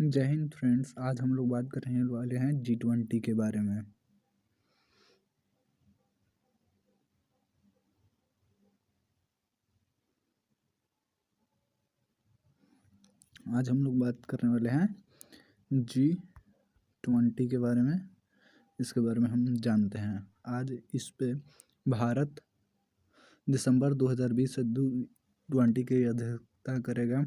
जय हिंद फ्रेंड्स। आज हम लोग बात करने वाले हैं G20 के बारे में। आज हम लोग बात करने वाले हैं G20 के बारे में। इसके बारे में हम जानते हैं। आज इस पे भारत दिसंबर 2020 से G20 की अध्यक्षता करेगा।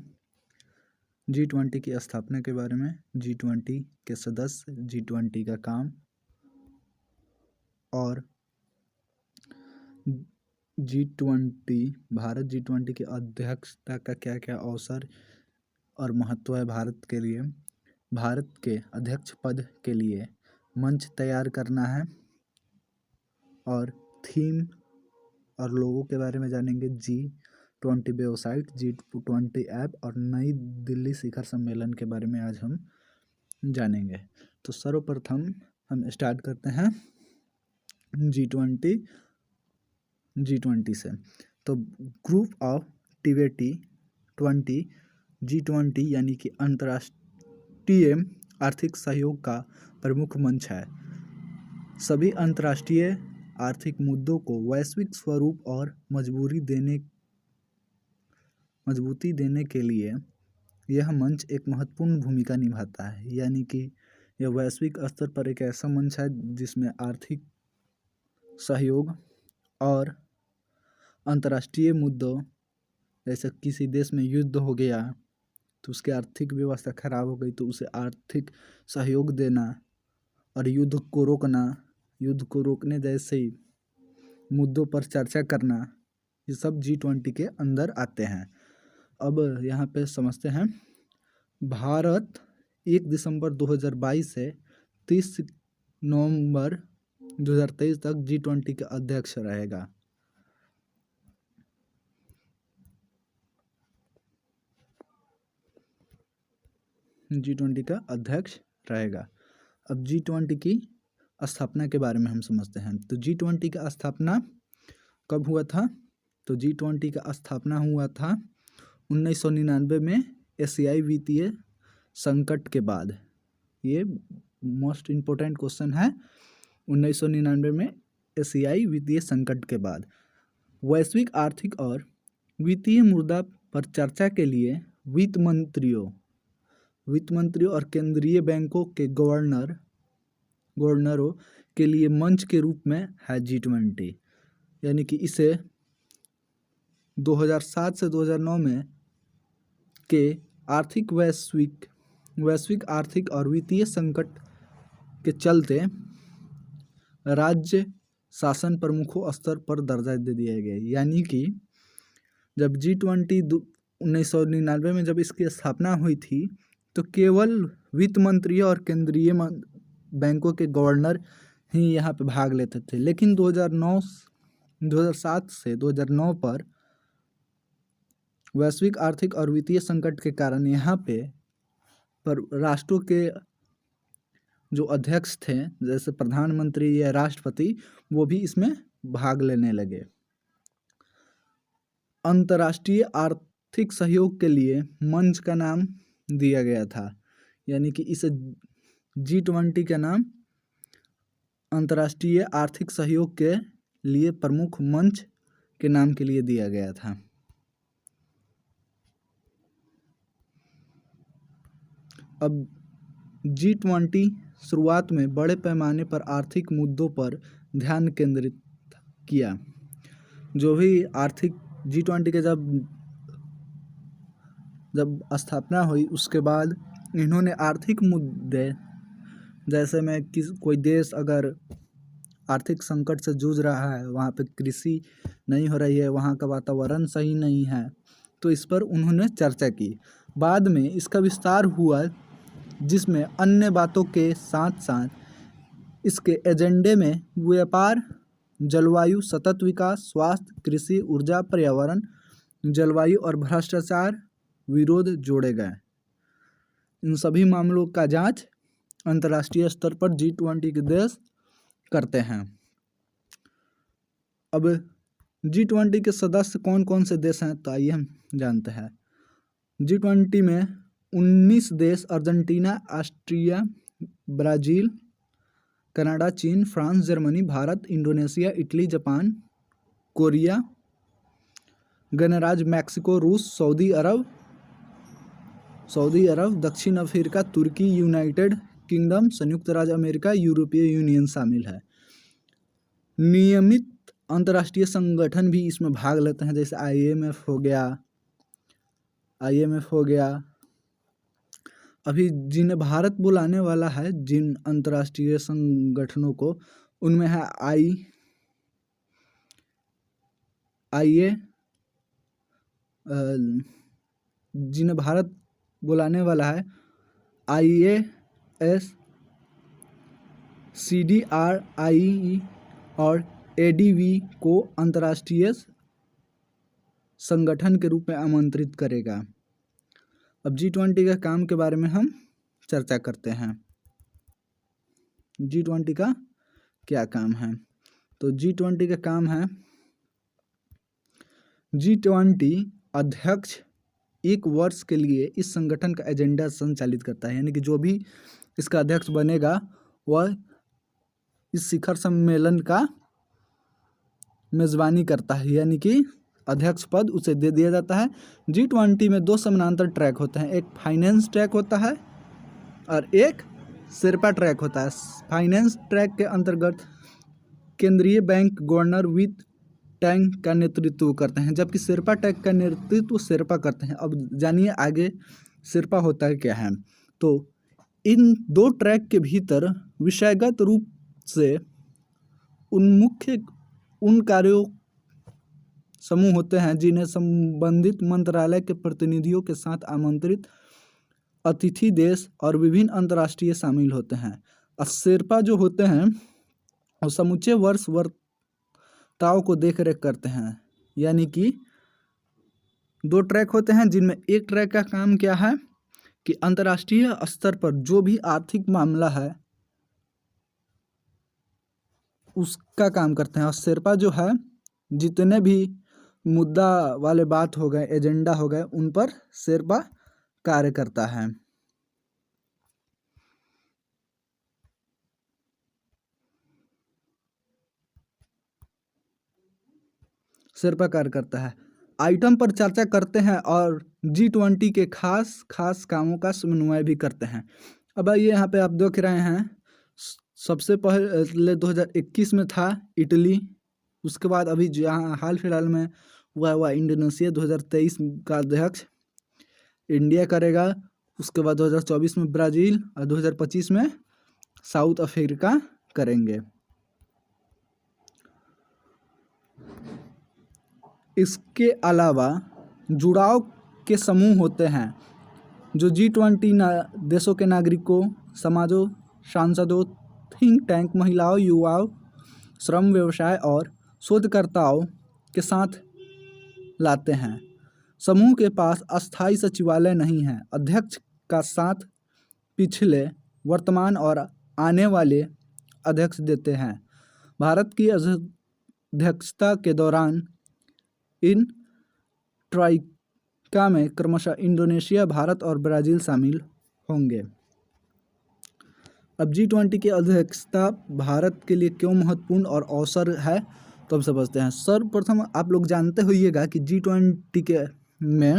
G20 की स्थापना के बारे में, G20 के सदस्य, G20 का काम और भारत G20 की अध्यक्षता का क्या क्या अवसर और महत्व है भारत के लिए। भारत के अध्यक्ष पद के लिए मंच तैयार करना है और थीम और लोगों के बारे में जानेंगे। G20 वेबसाइट, G20 ऐप और नई दिल्ली शिखर सम्मेलन के बारे में आज हम जानेंगे। तो सर्वप्रथम हम स्टार्ट करते हैं G20 से। तो ग्रुप ऑफ T20 G20 यानी कि अंतर्राष्ट्रीय आर्थिक सहयोग का प्रमुख मंच है। सभी अंतर्राष्ट्रीय आर्थिक मुद्दों को वैश्विक स्वरूप और मजबूती देने के लिए यह मंच एक महत्वपूर्ण भूमिका निभाता है। यानी कि यह वैश्विक स्तर पर एक ऐसा मंच है जिसमें आर्थिक सहयोग और अंतर्राष्ट्रीय मुद्दों, जैसे किसी देश में युद्ध हो गया तो उसकी आर्थिक व्यवस्था खराब हो गई तो उसे आर्थिक सहयोग देना और युद्ध को रोकने जैसे मुद्दों पर चर्चा करना, ये सब G20 के अंदर आते हैं। अब यहाँ पे समझते हैं। भारत 1 दिसंबर 2022 से 30 नवंबर 2023 तक G20 का अध्यक्ष रहेगा। G20 का अध्यक्ष रहेगा। अब G20 की स्थापना के बारे में हम समझते हैं। तो G20 का स्थापना कब हुआ था? तो G20 का स्थापना हुआ था 1999 में एशियाई वित्तीय संकट के बाद। ये मोस्ट इम्पोर्टेंट क्वेश्चन है। 1999 में एशियाई वित्तीय संकट के बाद वैश्विक आर्थिक और वित्तीय मुद्दा पर चर्चा के लिए वित्त मंत्रियों और केंद्रीय बैंकों के गवर्नरों के लिए मंच के रूप में है G20। यानी कि इसे 2007 से 2009 में के वैश्विक आर्थिक और वित्तीय संकट के चलते राज्य शासन प्रमुखों स्तर पर दर्जा दे दिया गया। यानी कि जब G20 1999 में जब इसकी स्थापना हुई थी तो केवल वित्त मंत्री और केंद्रीय बैंकों के गवर्नर ही यहाँ पे भाग लेते थे। लेकिन 2007 से 2009 पर वैश्विक आर्थिक और वित्तीय संकट के कारण यहाँ पे राष्ट्रों के जो अध्यक्ष थे, जैसे प्रधानमंत्री या राष्ट्रपति, वो भी इसमें भाग लेने लगे। अंतर्राष्ट्रीय आर्थिक सहयोग के लिए मंच का नाम दिया गया था। यानी कि इसे G20 का नाम अंतर्राष्ट्रीय आर्थिक सहयोग के लिए प्रमुख मंच के नाम के लिए दिया गया था। अब G20 शुरुआत में बड़े पैमाने पर आर्थिक मुद्दों पर ध्यान केंद्रित किया। जो भी आर्थिक G20 के जब स्थापना हुई उसके बाद इन्होंने आर्थिक मुद्दे, जैसे में कोई देश अगर आर्थिक संकट से जूझ रहा है, वहाँ पे कृषि नहीं हो रही है, वहाँ का वातावरण सही नहीं है, तो इस पर उन्होंने चर्चा की। बाद में इसका विस्तार हुआ जिसमें अन्य बातों के साथ साथ इसके एजेंडे में व्यापार, जलवायु, सतत विकास, स्वास्थ्य, कृषि, ऊर्जा, पर्यावरण, जलवायु और भ्रष्टाचार विरोध जोड़े गए। इन सभी मामलों का जांच अंतर्राष्ट्रीय स्तर पर G20 के देश करते हैं। अब G20 के सदस्य कौन कौन से देश हैं तो आइए हम जानते हैं। G20 में 19 देश अर्जेंटीना, ऑस्ट्रिया, ब्राज़ील, कनाडा, चीन, France, Germany, Bharat, Indonesia, Italy, Japan, Korea, गणराज्य मैक्सिको, रूस, सऊदी अरब, दक्षिण अफ्रीका, तुर्की, यूनाइटेड किंगडम, संयुक्त राज्य अमेरिका, यूरोपीय यूनियन शामिल है। नियमित अंतर्राष्ट्रीय संगठन भी इसमें भाग लेते हैं, जैसे IMF हो गया। अभी जिन्हें भारत बुलाने वाला है जिन अंतर्राष्ट्रीय संगठनों को, उनमें है जिन्हें भारत बुलाने वाला है IAS, CDRI और ADB को अंतर्राष्ट्रीय संगठन के रूप में आमंत्रित करेगा। अब G20 के काम के बारे में हम चर्चा करते हैं। G20 का क्या काम है? तो G20 का काम है, G20 अध्यक्ष एक वर्ष के लिए इस संगठन का एजेंडा संचालित करता है, यानी कि जो भी इसका अध्यक्ष बनेगा वह इस शिखर सम्मेलन का मेजबानी करता है, यानी कि अध्यक्ष पद उसे दे दिया जाता है। G20 में 2 समानांतर ट्रैक होते हैं, एक फाइनेंस ट्रैक होता है और एक शेरपा ट्रैक होता है। फाइनेंस ट्रैक के अंतर्गत केंद्रीय बैंक गवर्नर वित्त टैंक का नेतृत्व करते हैं, जबकि शेरपा ट्रैक का नेतृत्व शेरपा करते हैं। अब जानिए आगे शेरपा होता है क्या है। तो इन 2 ट्रैक के भीतर विषयगत रूप से उन कार्यों समूह होते हैं जिन्हें संबंधित मंत्रालय के प्रतिनिधियों के साथ आमंत्रित अतिथि देश और विभिन्न अंतर्राष्ट्रीय शामिल होते हैं। और शेरपा जो होते हैं वो समूचे वर्ष वार्ताओं को देख रेख करते हैं, यानी कि 2 ट्रैक होते हैं, जिनमें एक ट्रैक का काम क्या है कि अंतर्राष्ट्रीय स्तर पर जो भी आर्थिक मामला है उसका काम करते हैं। और शेरपा जो है जितने भी मुद्दा वाले बात हो गए, एजेंडा हो गए, उन पर शेरपा कार्य करता है। शेरपा कार्य करता है, आइटम पर चर्चा करते हैं और G20 के खास कामों का समन्वय भी करते हैं। अब ये यहाँ पे आप देख रहे हैं, सबसे पहले 2021 में था इटली, उसके बाद अभी जहाँ हाल फिलहाल में हुआ इंडोनेशिया 2023 का अध्यक्ष इंडिया करेगा। उसके बाद 2024 में ब्राज़ील और 2025 में साउथ अफ्रीका करेंगे। इसके अलावा जुड़ाव के समूह होते हैं जो G20 देशों के नागरिकों, समाजों, सांसदों, थिंक टैंक, महिलाओं, युवाओं, श्रम, व्यवसाय और शोधकर्ताओं के साथ लाते हैं। समूह के पास अस्थायी सचिवालय नहीं है। अध्यक्ष का साथ पिछले, वर्तमान और आने वाले अध्यक्ष देते हैं। भारत की अध्यक्षता के दौरान इन ट्राइका में क्रमशः इंडोनेशिया, भारत और ब्राज़ील शामिल होंगे। अब G20 की अध्यक्षता भारत के लिए क्यों महत्वपूर्ण और अवसर है, तो अब समझते हैं। सर्वप्रथम आप लोग जानते होइएगा कि G20 के में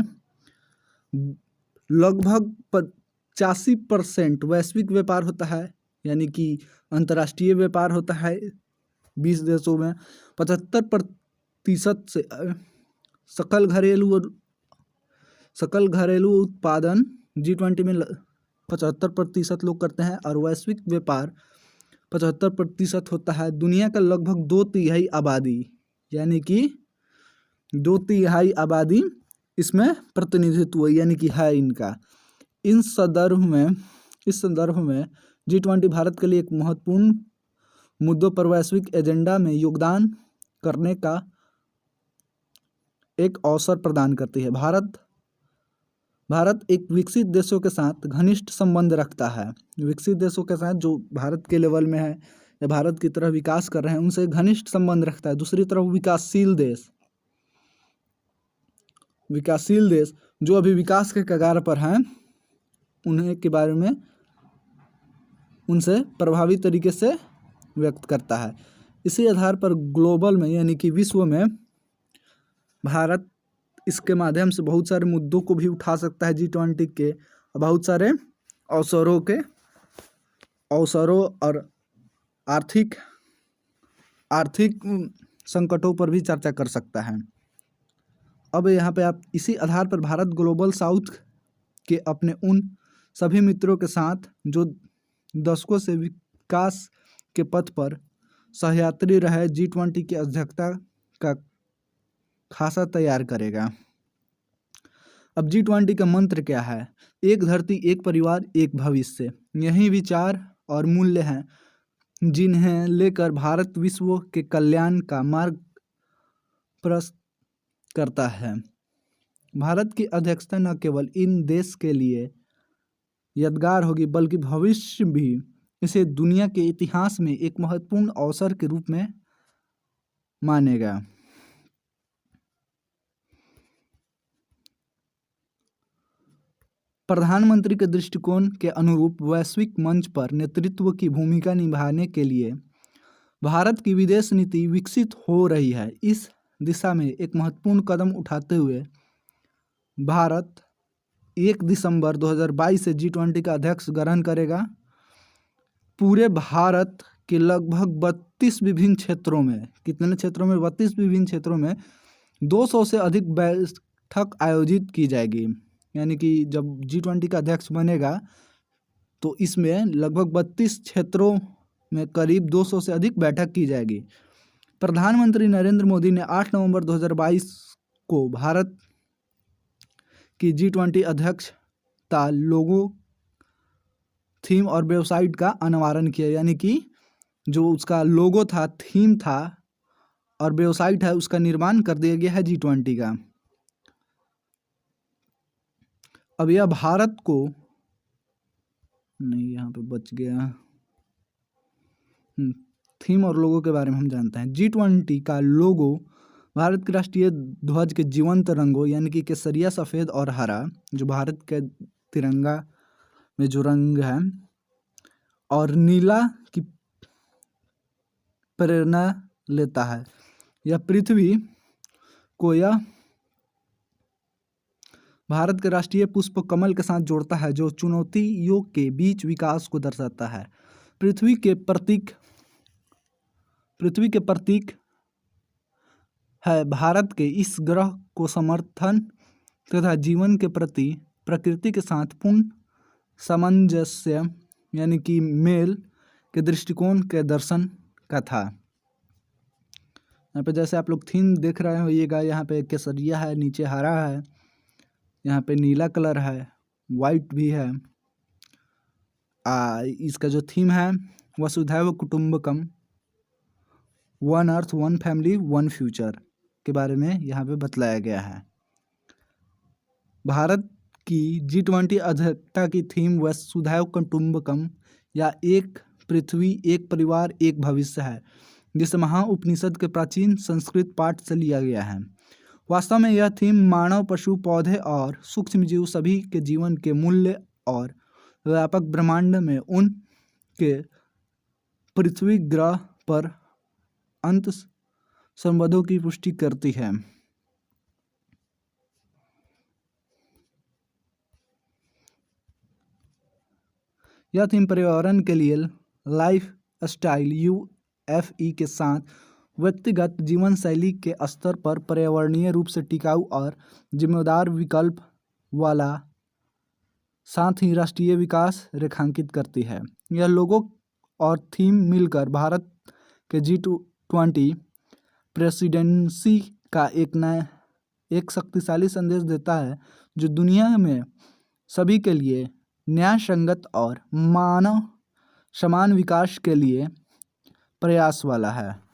लगभग 85% वैश्विक व्यापार होता है, यानी कि अंतर्राष्ट्रीय व्यापार होता है। 20 देशों में 75% से सकल घरेलू उत्पादन G20 में 75% लोग करते हैं और वैश्विक व्यापार 75% होता है। दुनिया का लगभग 2/3 आबादी, यानी कि 2/3 आबादी इसमें प्रतिनिधित्व यानी कि है इनका। इस संदर्भ में G20 भारत के लिए एक महत्वपूर्ण मुद्दों पर वैश्विक एजेंडा में योगदान करने का एक अवसर प्रदान करती है। भारत एक विकसित देशों के साथ घनिष्ठ संबंध रखता है। विकसित देशों के साथ जो भारत के लेवल में है या भारत की तरह विकास कर रहे हैं उनसे घनिष्ठ संबंध रखता है। दूसरी तरफ विकासशील देश जो अभी विकास के कगार पर हैं उन्हें के बारे में उनसे प्रभावी तरीके से व्यक्त करता है। इसी आधार पर ग्लोबल में यानी कि विश्व में भारत इसके माध्यम से बहुत सारे मुद्दों को भी उठा सकता है G20 के, बहुत सारे अवसरों और आर्थिक संकटों पर भी चर्चा कर सकता है। अब यहाँ पे आप इसी आधार पर भारत ग्लोबल साउथ के अपने उन सभी मित्रों के साथ जो दशकों से विकास के पथ पर सहयात्री रहे G20 की अध्यक्षता का खासा तैयार करेगा। अब G20 का मंत्र क्या है? एक धरती, एक परिवार, एक भविष्य। यही विचार और मूल्य हैं जिन्हें लेकर भारत विश्व के कल्याण का मार्ग प्रशस्त करता है। भारत की अध्यक्षता न केवल इन देश के लिए यादगार होगी बल्कि भविष्य भी इसे दुनिया के इतिहास में एक महत्वपूर्ण अवसर के रूप में मानेगा। प्रधानमंत्री के दृष्टिकोण के अनुरूप वैश्विक मंच पर नेतृत्व की भूमिका निभाने के लिए भारत की विदेश नीति विकसित हो रही है। इस दिशा में एक महत्वपूर्ण कदम उठाते हुए भारत 1 दिसंबर 2022 से G20 का अध्यक्ष ग्रहण करेगा। पूरे भारत के लगभग 32 विभिन्न क्षेत्रों में, कितने क्षेत्रों में? 32 विभिन्न क्षेत्रों में 200 से अधिक बैठक आयोजित की जाएगी। यानी कि जब G20 का अध्यक्ष बनेगा तो इसमें लगभग 32 क्षेत्रों में करीब 200 से अधिक बैठक की जाएगी। प्रधानमंत्री नरेंद्र मोदी ने 8 नवंबर 2022 को भारत की G20 अध्यक्षता लोगो, थीम और वेबसाइट का अनावरण किया। यानी कि जो उसका लोगो था, थीम था और वेबसाइट है, उसका निर्माण कर दिया गया है G20 का। अब यह भारत को नहीं, यहाँ पे बच गया। थीम और लोगो के बारे में हम जानते हैं। G20 का लोगो भारत के राष्ट्रीय ध्वज के जीवंत रंगों यानी कि केसरिया, सफ़ेद और हरा, जो भारत के तिरंगा में जो रंग है, और नीला की प्रेरणा लेता है। यह पृथ्वी को यह भारत के राष्ट्रीय पुष्प कमल के साथ जोड़ता है, जो चुनौतियों के बीच विकास को दर्शाता है। पृथ्वी के प्रतीक है भारत के इस ग्रह को समर्थन तथा जीवन के प्रति प्रकृति के साथ पूर्ण सामंजस्य यानी कि मेल के दृष्टिकोण के दर्शन का था। यहाँ पे जैसे आप लोग थीम देख रहे होइएगा, यहाँ पे केसरिया है, नीचे हरा है, यहाँ पे नीला कलर है, वाइट भी है। इसका जो थीम है वसुधैव कुटुंबकम, one earth, one family, one future के बारे में यहाँ पे बतलाया गया है। भारत की G20 अध्यक्षता की थीम वसुधैव कुटुंबकम या एक पृथ्वी, एक परिवार, एक भविष्य है, जिसे महाउपनिषद के प्राचीन संस्कृत पाठ से लिया गया है। वास्तव में यह थीम मानव, पशु, पौधे और सूक्ष्म जीव सभी के जीवन के मूल्य और व्यापक ब्रह्मांड में उनके पृथ्वी ग्रह पर अंत संबंधों की पुष्टि करती है। यह थीम पर्यावरण के लिए लाइफ स्टाइल UFE के साथ व्यक्तिगत जीवन शैली के स्तर पर पर्यावरणीय रूप से टिकाऊ और जिम्मेदार विकल्प वाला, साथ ही राष्ट्रीय विकास रेखांकित करती है। यह लोगो और थीम मिलकर भारत के G20 प्रेसिडेंसी का एक शक्तिशाली संदेश देता है, जो दुनिया में सभी के लिए न्याय संगत और मानव समान विकास के लिए प्रयास वाला है।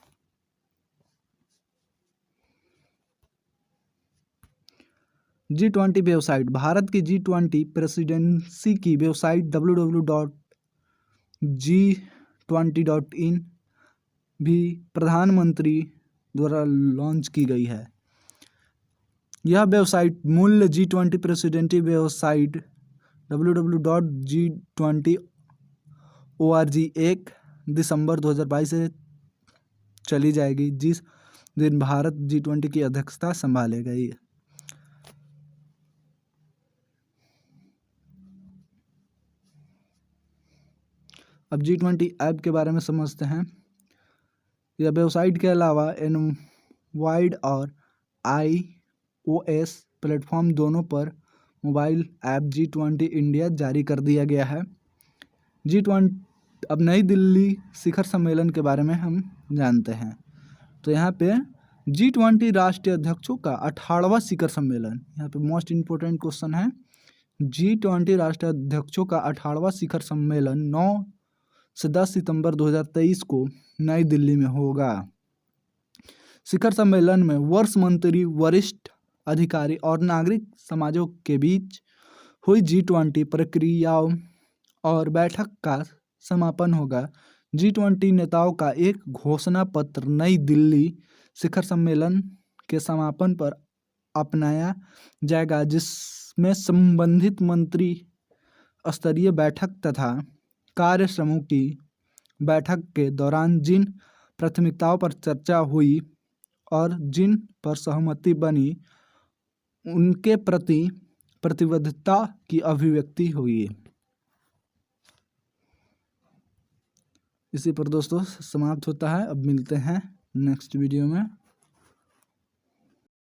G20 website. भारत की G20 प्रेसिडेंसी की वेबसाइट www.g20.in भी प्रधानमंत्री द्वारा लॉन्च की गई है। यह वेबसाइट मूल G20 प्रेसिडेंसी वेबसाइट www.G20org 1 दिसंबर 2022 से चली जाएगी, जिस दिन भारत G20 की अध्यक्षता संभालेगा। अब G20 ऐप के बारे में समझते हैं। यह वेबसाइट के अलावा एंड्रॉयड और iOS प्लेटफॉर्म दोनों पर मोबाइल ऐप G20 इंडिया जारी कर दिया गया है। G20 अब नई दिल्ली शिखर सम्मेलन के बारे में हम जानते हैं। तो यहाँ पे G20 राष्ट्रीय अध्यक्षों का 18वां शिखर सम्मेलन, यहाँ पे मोस्ट इम्पोर्टेंट क्वेश्चन है। G20 राष्ट्रीय अध्यक्षों का 18वां शिखर सम्मेलन 9 से 10 सितंबर 2023 को नई दिल्ली में होगा। शिखर सम्मेलन में वर्ष मंत्री, वरिष्ठ अधिकारी और नागरिक समाजों के बीच हुई G20 प्रक्रियाओं और बैठक का समापन होगा। G20 नेताओं का एक घोषणा पत्र नई दिल्ली शिखर सम्मेलन के समापन पर अपनाया जाएगा, जिसमें संबंधित मंत्री स्तरीय बैठक तथा कार्य समूह की बैठक के दौरान जिन प्राथमिकताओं पर चर्चा हुई और जिन पर सहमति बनी, उनके प्रति प्रतिबद्धता की अभिव्यक्ति हुई। इसी पर दोस्तों समाप्त होता है। अब मिलते हैं नेक्स्ट वीडियो में।